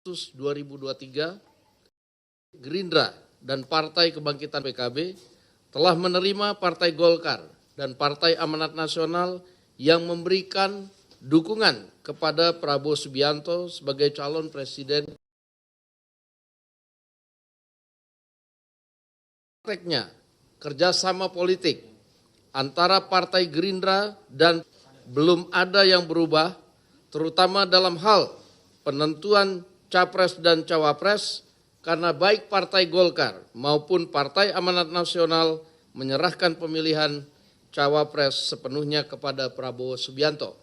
Agustus 2023, Gerindra dan Partai Kebangkitan PKB telah menerima Partai Golkar dan Partai Amanat Nasional yang memberikan dukungan kepada Prabowo Subianto sebagai calon presiden. Prakteknya kerjasama politik antara Partai Gerindra dan belum ada yang berubah, terutama dalam hal penentuan Capres dan Cawapres, karena baik Partai Golkar maupun Partai Amanat Nasional menyerahkan pemilihan Cawapres sepenuhnya kepada Prabowo Subianto.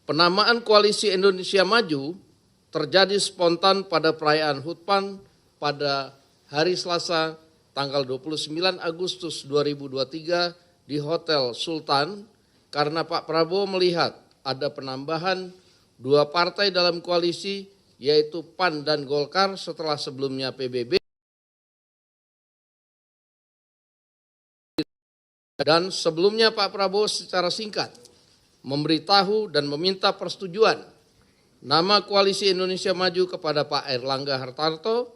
Penamaan Koalisi Indonesia Maju terjadi spontan pada perayaan HUT PAN pada hari Selasa tanggal 29 Agustus 2023 di Hotel Sultan karena Pak Prabowo melihat ada penambahan dua partai dalam koalisi, yaitu PAN dan Golkar setelah sebelumnya PBB, dan sebelumnya Pak Prabowo secara singkat memberitahu dan meminta persetujuan nama Koalisi Indonesia Maju kepada Pak Airlangga Hartarto,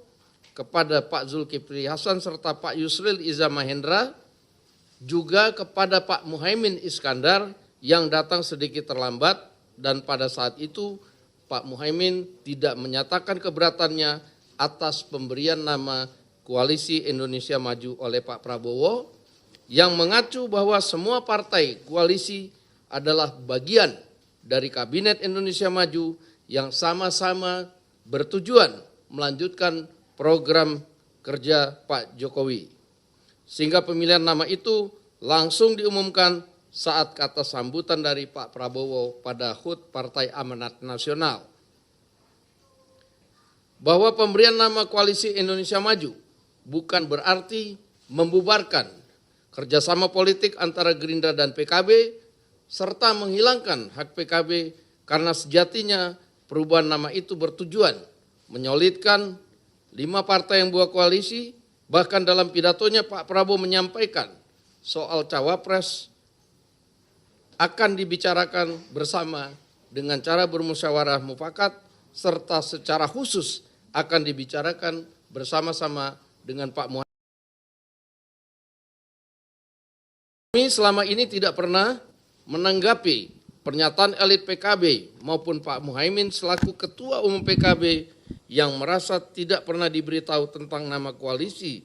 kepada Pak Zulkifli Hasan serta Pak Yusril Iza Mahendra, juga kepada Pak Muhaimin Iskandar yang datang sedikit terlambat, dan pada saat itu Pak Muhaimin tidak menyatakan keberatannya atas pemberian nama Koalisi Indonesia Maju oleh Pak Prabowo, yang mengacu bahwa semua partai koalisi adalah bagian dari Kabinet Indonesia Maju yang sama-sama bertujuan melanjutkan program kerja Pak Jokowi. Sehingga pemilihan nama itu langsung diumumkan saat kata sambutan dari Pak Prabowo pada HUT Partai Amanat Nasional. Bahwa pemberian nama Koalisi Indonesia Maju bukan berarti membubarkan kerjasama politik antara Gerindra dan PKB, serta menghilangkan hak PKB, karena sejatinya perubahan nama itu bertujuan menyolidkan 5 partai yang buat koalisi. Bahkan dalam pidatonya Pak Prabowo menyampaikan soal Cawapres akan dibicarakan bersama dengan cara bermusyawarah mufakat, serta secara khusus akan dibicarakan bersama-sama dengan Pak Muhaimin. Kami selama ini tidak pernah menanggapi pernyataan elit PKB maupun Pak Muhaimin selaku Ketua Umum PKB yang merasa tidak pernah diberitahu tentang nama koalisi.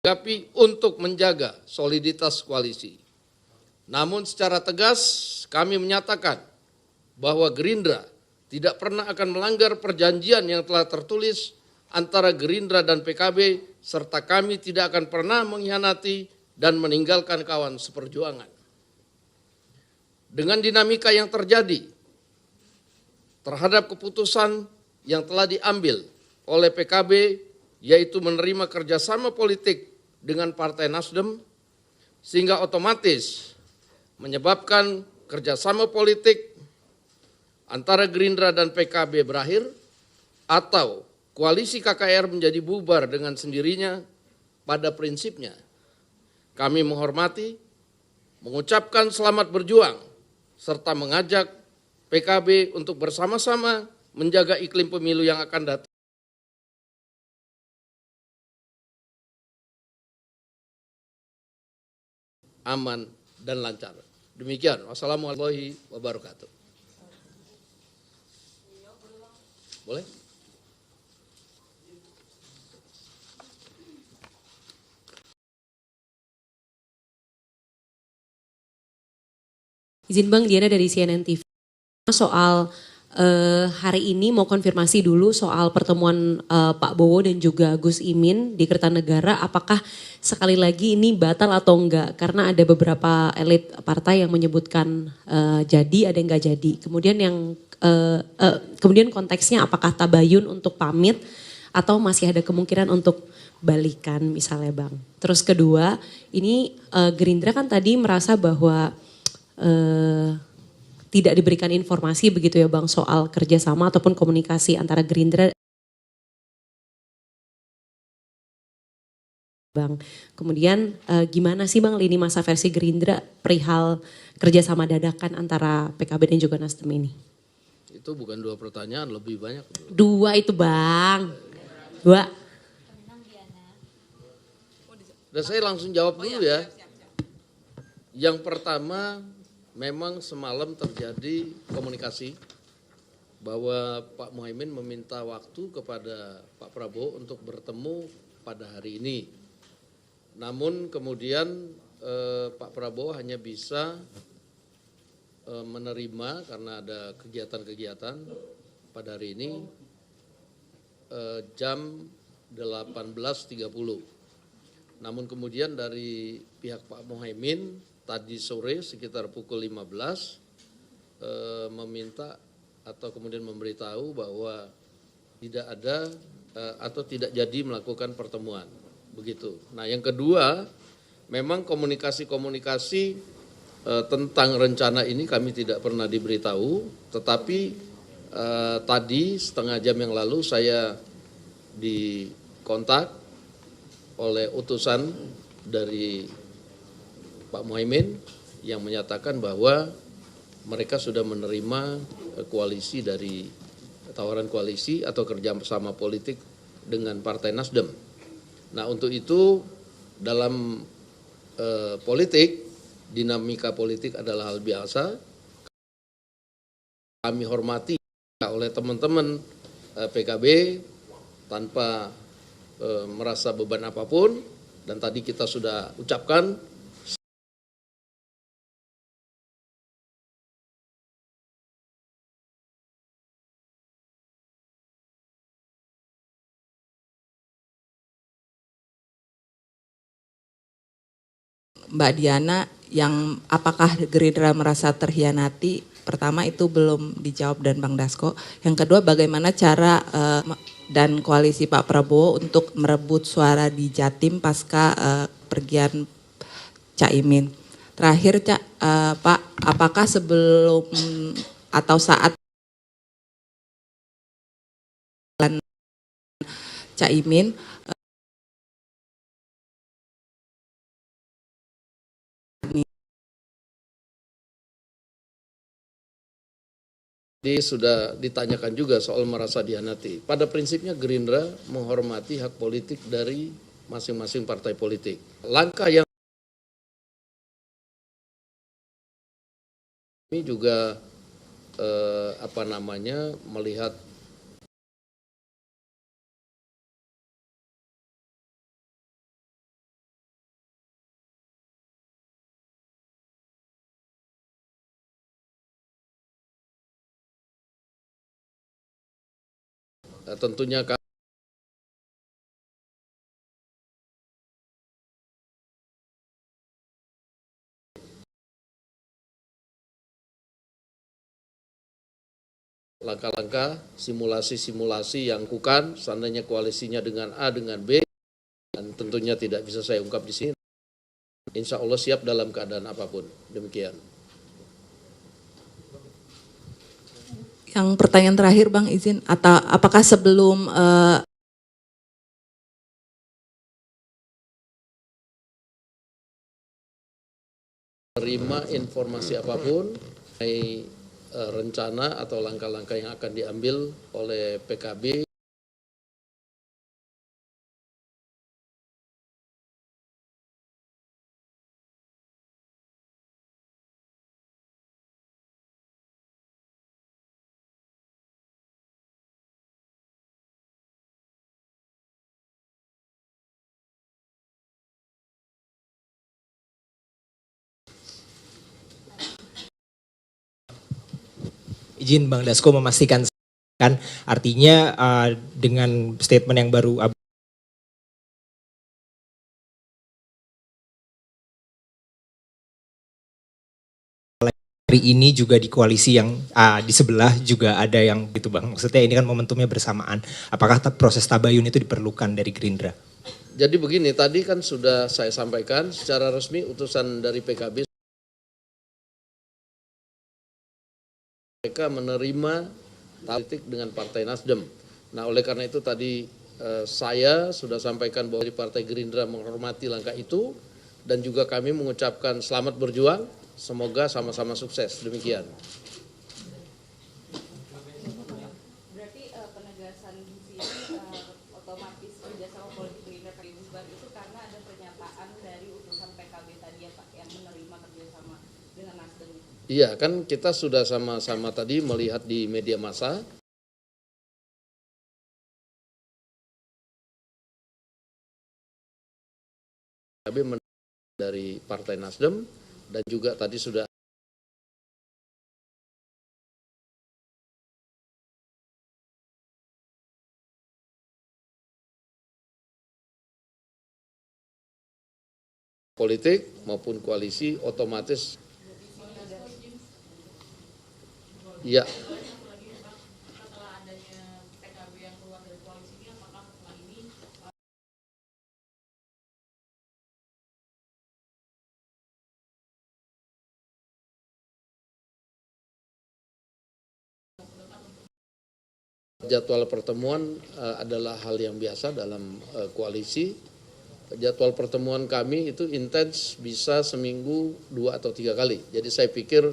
Tapi untuk menjaga soliditas koalisi. Namun secara tegas kami menyatakan bahwa Gerindra tidak pernah akan melanggar perjanjian yang telah tertulis antara Gerindra dan PKB, serta kami tidak akan pernah mengkhianati dan meninggalkan kawan seperjuangan. Dengan dinamika yang terjadi terhadap keputusan yang telah diambil oleh PKB, yaitu menerima kerjasama politik dengan Partai Nasdem, sehingga otomatis menyebabkan kerjasama politik antara Gerindra dan PKB berakhir, atau koalisi KKR menjadi bubar dengan sendirinya. Pada prinsipnya kami menghormati, mengucapkan selamat berjuang, serta mengajak PKB untuk bersama-sama menjaga iklim pemilu yang akan datang aman dan lancar. Demikian. Wassalamualaikum warahmatullahi wabarakatuh. Boleh? Izin Bang, Diana dari CNN TV. Soal hari ini mau konfirmasi dulu soal pertemuan Pak Bowo dan juga Gus Imin di Kertanegara. Apakah sekali lagi ini batal atau enggak? Karena ada beberapa elit partai yang menyebutkan jadi, ada yang enggak jadi. Kemudian konteksnya apakah tabayun untuk pamit atau masih ada kemungkinan untuk balikan misalnya Bang. Terus kedua, ini Gerindra kan tadi merasa bahwa tidak diberikan informasi begitu ya Bang soal kerjasama ataupun komunikasi antara Gerindra Bang. Kemudian gimana sih Bang lini masa versi Gerindra perihal kerjasama dadakan antara PKB dan juga Nasdem ini? Itu bukan 2 pertanyaan, lebih banyak. 2 itu Bang. 2. Dan saya langsung jawab dulu ya. Yang pertama, memang semalam terjadi komunikasi bahwa Pak Muhaimin meminta waktu kepada Pak Prabowo untuk bertemu pada hari ini. Namun kemudian Pak Prabowo hanya bisa menerima karena ada kegiatan-kegiatan pada hari ini jam 18.30. Namun kemudian dari pihak Pak Muhaimin tadi sore sekitar pukul 15 meminta atau kemudian memberitahu bahwa tidak ada atau tidak jadi melakukan pertemuan. Begitu. Nah yang kedua, memang komunikasi-komunikasi tentang rencana ini kami tidak pernah diberitahu, tetapi tadi setengah jam yang lalu saya dikontak oleh utusan dari Pak Muhaimin yang menyatakan bahwa mereka sudah menerima koalisi dari tawaran koalisi atau kerjasama politik dengan Partai Nasdem. Nah untuk itu dalam politik, dinamika politik adalah hal biasa. Kami hormati oleh teman-teman PKB tanpa merasa beban apapun, dan tadi kita sudah ucapkan Mbak Diana, yang apakah Gerindra merasa terhianati? Pertama itu belum dijawab dan Bang Dasko. Yang kedua, bagaimana cara dan koalisi Pak Prabowo untuk merebut suara di Jatim pasca pergian Caimin. Terakhir Pak, apakah sebelum atau saat Caimin sudah ditanyakan juga soal merasa dihianati. Pada prinsipnya Gerindra menghormati hak politik dari masing-masing partai politik. Langkah yang kami juga melihat tentunya langkah-langkah simulasi-simulasi yang lakukan seandainya koalisinya dengan A dengan B, dan tentunya tidak bisa saya ungkap di sini. Insya Allah siap dalam keadaan apapun. Demikian. yang pertanyaan terakhir Bang izin, atau apakah sebelum menerima informasi apapun mengenai rencana atau langkah-langkah yang akan diambil oleh PKB izin Bang Dasko memastikan kan artinya dengan statement yang baru hari ini juga di koalisi yang di sebelah juga ada yang gitu Bang. Maksudnya ini kan momentumnya bersamaan. Apakah proses tabayun itu diperlukan dari Gerindra? Jadi begini, tadi kan sudah saya sampaikan secara resmi utusan dari PKB mereka menerima politik dengan Partai Nasdem. Nah oleh karena itu tadi Saya sudah sampaikan bahwa di Partai Gerindra menghormati langkah itu dan juga kami mengucapkan selamat berjuang, semoga sama-sama sukses. Demikian. Berarti penegasan visi ini otomatis kerjasama politik Gerindra Musbar itu karena ada pernyataan dari utusan PKB tadi ya Pak yang menerima kerjasama dengan Nasdem. Iya, kan kita sudah sama-sama tadi melihat di media massa. PKB dari Partai Nasdem dan juga tadi sudah politik maupun koalisi otomatis ya. Jadwal pertemuan adalah hal yang biasa dalam koalisi. Jadwal pertemuan kami itu intens bisa seminggu 2 atau 3 kali. Jadi saya pikir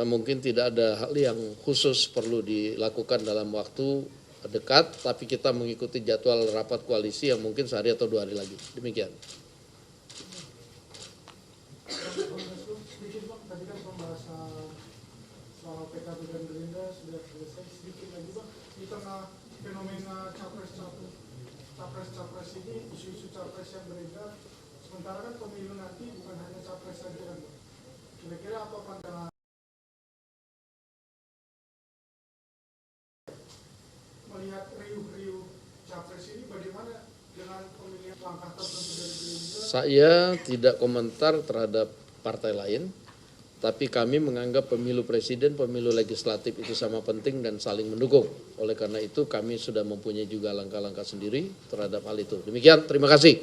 mungkin tidak ada hal yang khusus perlu dilakukan dalam waktu dekat, tapi kita mengikuti jadwal rapat koalisi yang mungkin sehari atau 2 hari lagi. Demikian. Sedikit Bang, tadi kan pembahasan soal PKB dan Gerindra sudah selesai. Sedikit lagi Bang, di tengah fenomena capres-capres ini, isu-isu capres yang beredar, sementara kan pemilu nanti bukan hanya capres saja kan Bang. Kira-kira apa pandangan melihat riuh-riuh capres ini, bagaimana dengan pemilihan langkah tertentu dari Gerindra? Saya tidak komentar terhadap partai lain, tapi kami menganggap pemilu presiden, pemilu legislatif itu sama penting dan saling mendukung. Oleh karena itu kami sudah mempunyai juga langkah-langkah sendiri terhadap hal itu. Demikian, terima kasih.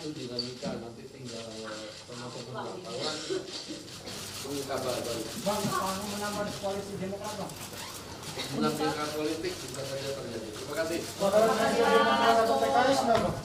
Itu dinamika, nanti tinggal teman-teman wartawan tunggu kabar baru. Bang, mau menambah koalisi Demokrat Bang? Menampilkan politik bisa saja terjadi. Terima kasih. Saudara Demokrat atau PKS enggak Bang?